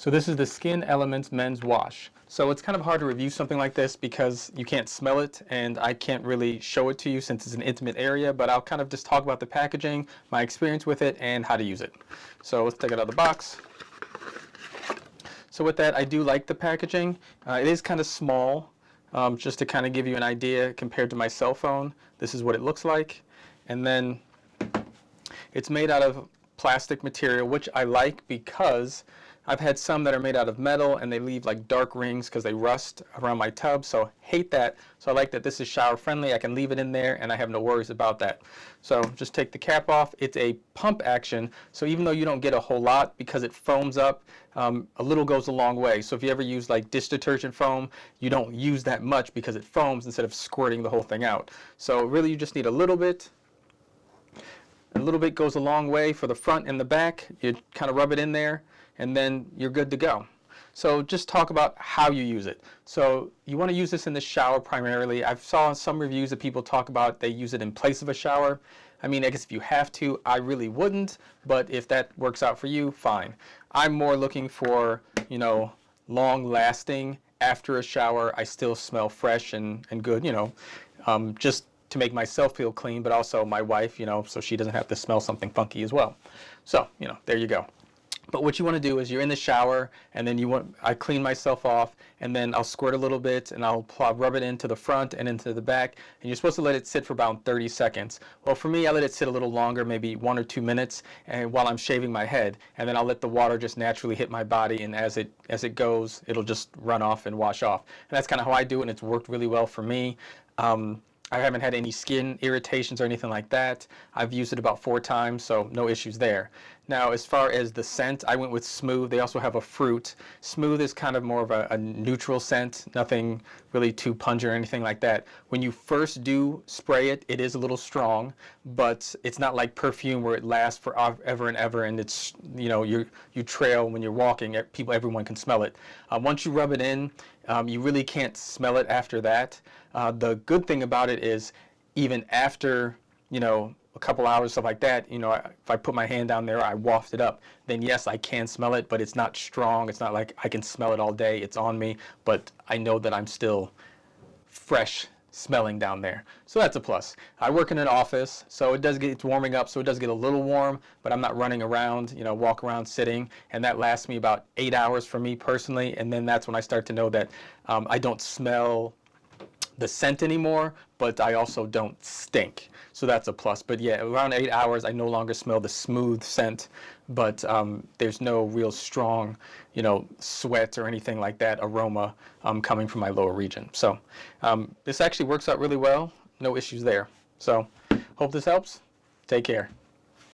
So this is the Skin Elements Men's Wash. So it's kind of hard to review something like this because you can't smell it and I can't really show it to you since it's an intimate area, but I'll kind of just talk about the packaging, my experience with it, and how to use it. So let's take it out of the box. So with that, I do like the packaging. It is kind of small, just to kind of give you an idea compared to my cell phone. This is what it looks like. And then it's made out of plastic material, which I like because I've had some that are made out of metal and they leave like dark rings because they rust around my tub, so hate that. So I like that this is shower friendly. I can leave it in there and I have no worries about that. So just take the cap off. It's a pump action, so even though you don't get a whole lot because it foams up, a little goes a long way. So if you ever use like dish detergent foam, you don't use that much because it foams instead of squirting the whole thing out. So really you just need a little bit. A little bit goes a long way for the front and the back. You kind of rub it in there and then you're good to go. So just talk about how you use it. So you want to use this in the shower primarily. I've saw some reviews that people talk about they use it in place of a shower. I mean, I guess if you have to, I really wouldn't, but if that works out for you, fine. I'm more looking for, you know, long lasting after a shower. I still smell fresh and good, you know, just to make myself feel clean, but also my wife, you know, so she doesn't have to smell something funky as well. So, you know, there you go. But what you want to do is you're in the shower and then I clean myself off and then I'll squirt a little bit and I'll rub it into the front and into the back, and you're supposed to let it sit for about 30 seconds. Well, for me, I let it sit a little longer, maybe 1 or 2 minutes, and while I'm shaving my head, and then I'll let the water just naturally hit my body, and as it goes, it'll just run off and wash off. And that's kind of how I do it, and it's worked really well for me. I haven't had any skin irritations or anything like that. I've used it about 4 times, so no issues there. Now, as far as the scent, I went with Smooth. They also have a fruit. Smooth is kind of more of a neutral scent, nothing really too pungent or anything like that. When you first do spray it, it is a little strong, but it's not like perfume where it lasts forever and ever, and it's, you know, you trail when you're walking. Everyone can smell it. Once you rub it in, you really can't smell it after that. The good thing about it is even after, you know, a couple hours, stuff like that, you know, if I put my hand down there, I waft it up, then yes, I can smell it, but it's not strong. It's not like I can smell it all day. It's on me, but I know that I'm still fresh smelling down there. So that's a plus. I work in an office, so it's warming up, so it does get a little warm, but I'm not running around, you know, walk around sitting, and that lasts me about 8 hours for me personally, and then that's when I start to know that I don't smell the scent anymore, but I also don't stink. So that's a plus. But yeah, around 8 hours, I no longer smell the smooth scent, but there's no real strong, you know, sweat or anything like that aroma coming from my lower region. So this actually works out really well. No issues there. So hope this helps. Take care.